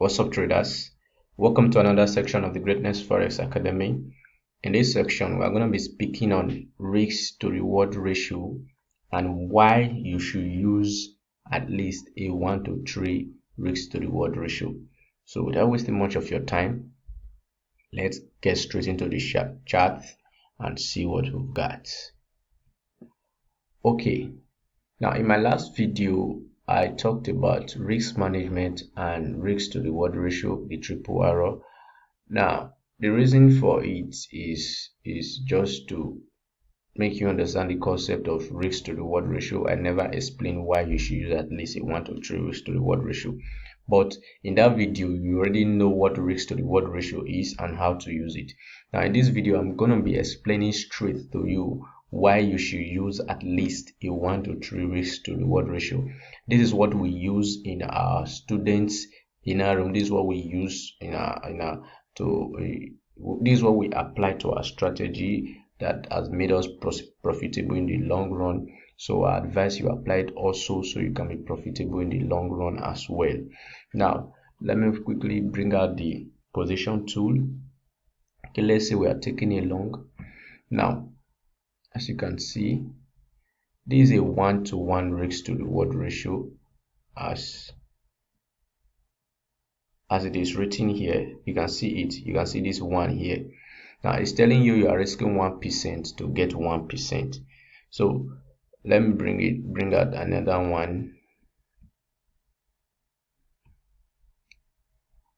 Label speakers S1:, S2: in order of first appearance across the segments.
S1: What's up, traders? Welcome to another section of the Greatness Forex Academy. In this section, we're going to be speaking on risk to reward ratio and why you should use at least a 1 to 3 risk to reward ratio. So without wasting much of your time, let's get straight into the chart and see what we've got. Okay, now in my last video, I talked about risk management and risk to reward ratio, the triple arrow. Now, the reason for it is just to make you understand the concept of risk to reward ratio. I never explained why you should use at least a 1 to 3 risk to reward ratio. But in that video, you already know what risk to reward ratio is and how to use it. Now, in this video, I'm going to be explaining straight to you why you should use at least a 1 to 3 risk to reward ratio. This is what we use in our students in our room. This is what we use this is what we apply to our strategy that has made us profitable in the long run. So I advise you apply it also so you can be profitable in the long run as well. Now, let me quickly bring out the position tool. Okay, let's say we are taking a long. Now, as you can see, this is a 1-to-1 risk to reward ratio as it is written here. You can see it. You can see this one here. Now it's telling you are risking 1% to get 1%. So let me bring out another one.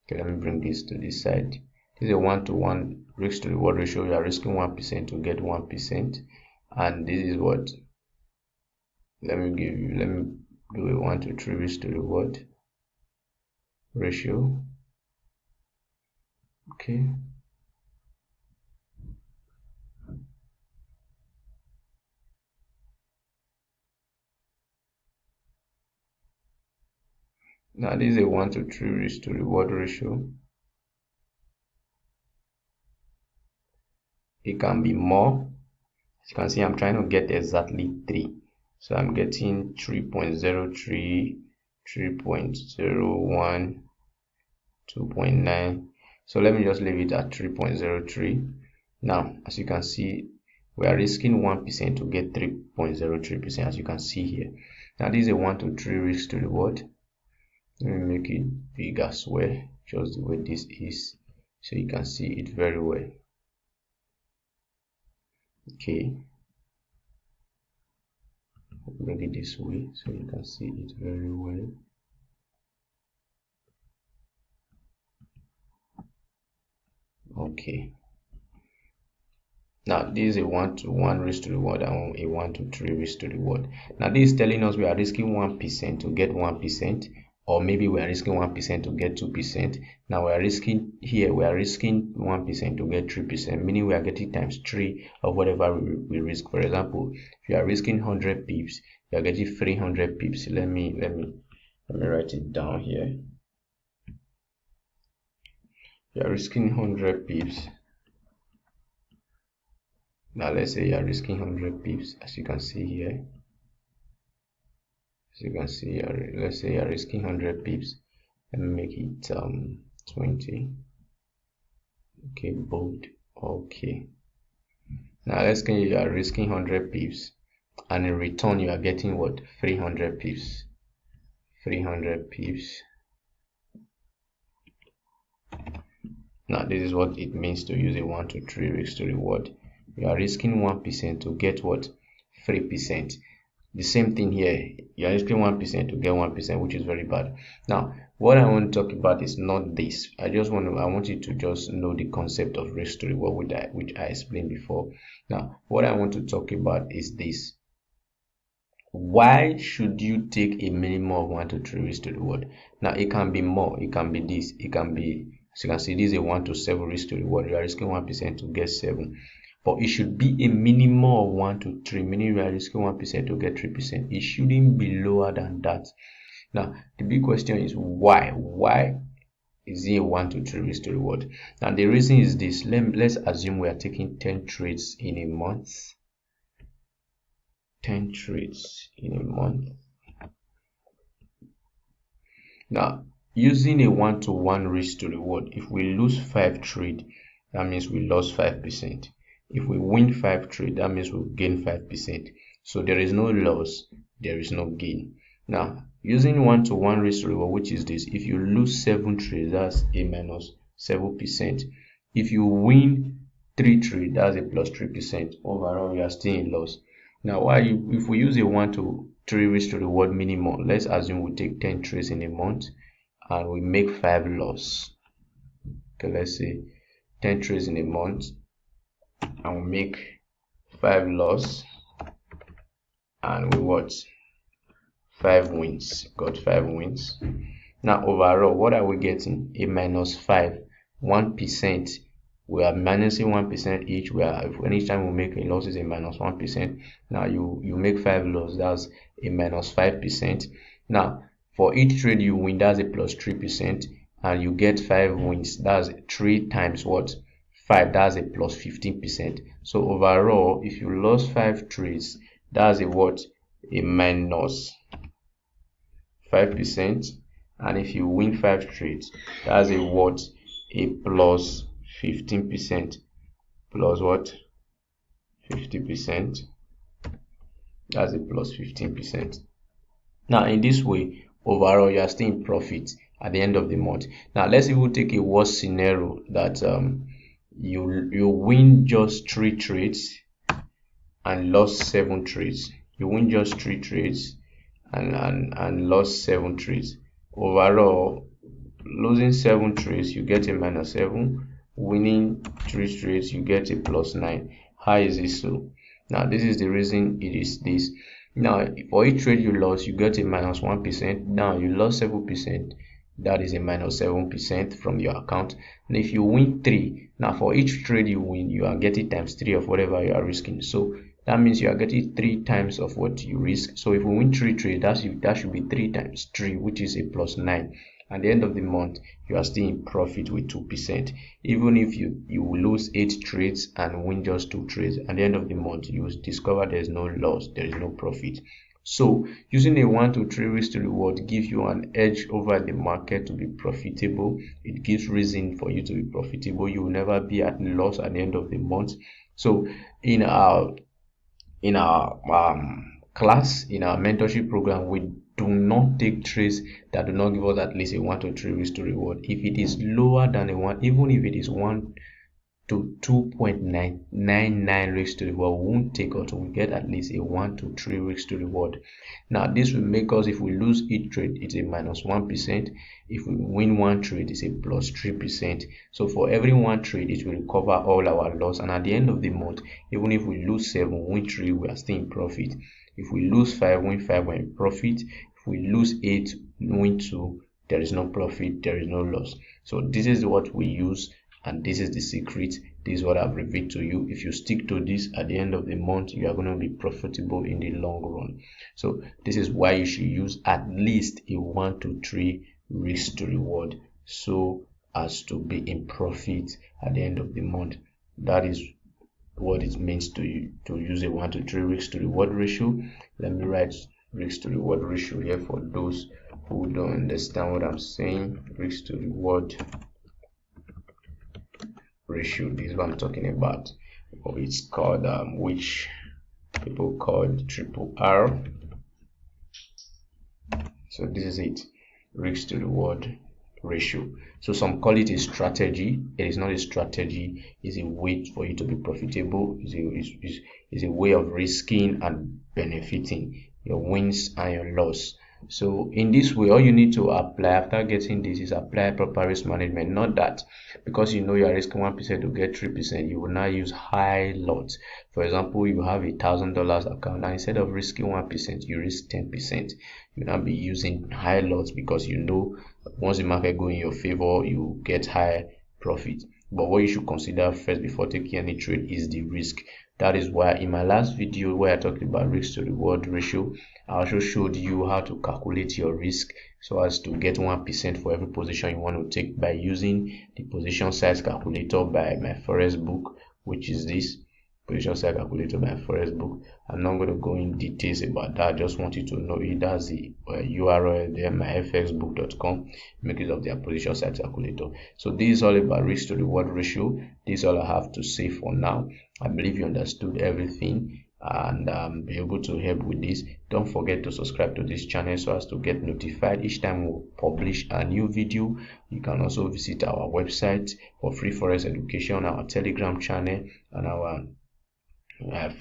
S1: Okay, let me bring this to this side. This is a 1-to-1 risk to reward ratio. You are risking 1% to get 1%, and this is what. Let me do a 1 to 3 risk to reward ratio. Okay. Now this is a 1 to 3 risk to reward ratio. It can be more. As you can see, I'm trying to get exactly 3. So I'm getting 3.03, 3.01, 2.9. So let me just leave it at 3.03. Now, as you can see, we are risking 1% to get 3.03%, as you can see here. Now, this is a 1 to 3 risk to reward. Let me make it big as well, just the way this is, so you can see it very well. Okay, bring it this way so you can see it very well. Okay, now this is a 1-to-1 risk to reward and a 1 to 3 risk to reward. Now this is telling us we are risking 1% to get 1%, or maybe we are risking 1% to get 2%. Now we are risking 1% to get 3%, meaning we are getting times 3 of whatever we risk. For example, if you are risking 100 pips, you are getting 300 pips. Let me write it down here. You are risking 100 pips. Now let's say you are risking 100 pips, as you can see here. As you can see, let's say you are risking 100 pips. Let me make it 20. Okay, bold. Okay. Now let's say you are risking 100 pips, and in return you are getting what? 300 pips. 300 pips. Now this is what it means to use a 1 to 3 risk to reward. You are risking 1% to get what? 3%. The same thing here. You are risking 1% to get 1%, which is very bad. Now, what I want to talk about is not this. I want you to just know the concept of risk to reward, which I explained before. Now, what I want to talk about is this. Why should you take a minimum of 1 to 3 risk to reward? Now, it can be more. It can be this. It can be, as you can see, this is a 1 to 7 risk to reward. You are risking 1% to get 7. But it should be a minimum of 1 to 3, meaning we are risking 1% to get 3%. It shouldn't be lower than that. Now, the big question is why? Why is it a 1 to 3 risk to reward? Now, the reason is this. Let's assume we are taking 10 trades in a month. 10 trades in a month. Now, using a 1-to-1 risk to reward, if we lose 5 trades, that means we lost 5%. If we win 5 trades, that means we gain 5%. So there is no loss, there is no gain. Now, using 1-to-1 risk to reward, which is this, if you lose 7 trades, that's a minus 7%. If you win 3 trades, that's a plus 3%. Overall, you are still in loss. Now, if we use a 1-to-3 risk to reward minimum, let's assume we take 10 trades in a month and we make 5 loss. Okay, let's say 10 trades in a month and we make 5 loss, and we what? 5 wins. Got 5 wins. Now overall, what are we getting? A minus 5, 1%. We are minusing 1% each. Anytime we make a loss is a minus 1%. Now you make 5 loss, that's a minus 5%. Now for each trade you win, that's a plus 3%, and you get 5 wins, that's 3 times what? 5, that's a plus 15%. So overall, if you lost 5 trades, that's a what? A minus 5%. And if you win 5 trades, that's a what? A plus 15%. Plus what? 50%. That's a plus 15%. Now in this way, overall you are still in profit at the end of the month. Now let's even take a worse scenario that you win just 3 trades and lost 7 trades. You win just 3 trades and lost 7 trades. Overall, losing 7 trades, you get a minus 7. Winning 3 trades, you get a plus 9. How is this so? Now this is the reason it is this. Now for each trade you lost, you get a minus 1%. Now you lost 7%. That is a minus 7% from your account. And if you win 3, now for each trade you win, you are getting times 3 of whatever you are risking. So that means you are getting 3 times of what you risk. So if we win 3 trades, that should be 3 times 3, which is a plus 9. At the end of the month, you are still in profit with 2%. Even if you lose 8 trades and win just 2 trades, at the end of the month, you will discover there is no loss, there is no profit. So using a 1-to-3 risk to reward gives you an edge over the market to be profitable. It gives reason for you to be profitable. You will never be at loss at the end of the month. So in our class, in our mentorship program, we do not take trades that do not give us at least a 1-to-3 risk to reward. If it is lower than a 1, even if it is 1 to 2.999 risk to reward, we won't take out. We get at least a 1-to-3 risk to reward. Now this will make us, if we lose each trade, it's a minus 1%. If we win 1 trade, it's a plus 3%. So for every 1 trade, it will recover all our loss. And at the end of the month, even if we lose 7, win 3, we are still in profit. If we lose 5, win 5, we're in profit. If we lose 8, win 2, there is no profit, there is no loss. So this is what we use, and this is the secret. This is what I've revealed to you. If you stick to this, at the end of the month, you are going to be profitable in the long run. So this is why you should use at least a 1-to-3 risk to reward, so as to be in profit at the end of the month. That is what it means to use a 1-to-3 risk to reward ratio. Let me write risk to reward ratio here for those who don't understand what I'm saying. Risk to reward ratio, this is what I'm talking about. It's called which people call triple R. So this is it, risk to reward ratio. So some call it a strategy. It is not a strategy, it's a way for you to be profitable. It's a way of risking and benefiting your wins and your loss. So in this way, all you need to apply after getting this is apply proper risk management. Not that because you know you are risking 1% to get 3%, you will now use high lots. For example, you have $1,000 account, and instead of risking 1%, you risk 10%. You will now be using high lots because you know once the market go in your favor, you get high profit. But what you should consider first before taking any trade is the risk. That is why in my last video where I talked about risk to reward ratio, I also showed you how to calculate your risk so as to get 1% for every position you want to take by using the position size calculator by my Forex book, which is this. position size calculator, my forex book. I'm not going to go in details about that. I just want you to know it. That's the URL there, myfxbook.com. Make use of their position size calculator. So this is all about risk to reward ratio. This is all I have to say for now. I believe you understood everything and be able to help with this. Don't forget to subscribe to this channel so as to get notified each time we publish a new video. You can also visit our website for free forex education, our Telegram channel, and our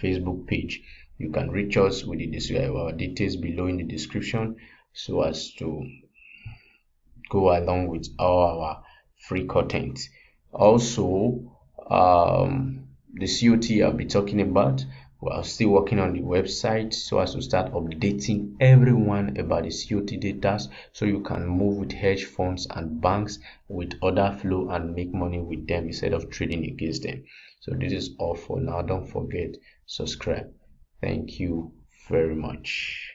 S1: Facebook page. You can reach us with our details below in the description so as to go along with all our free content. Also, the COT I'll be talking about, we're still working on the website so as to start updating everyone about the COT data so you can move with hedge funds and banks with order flow and make money with them instead of trading against them. So this is all for now. Don't forget, subscribe. Thank you very much.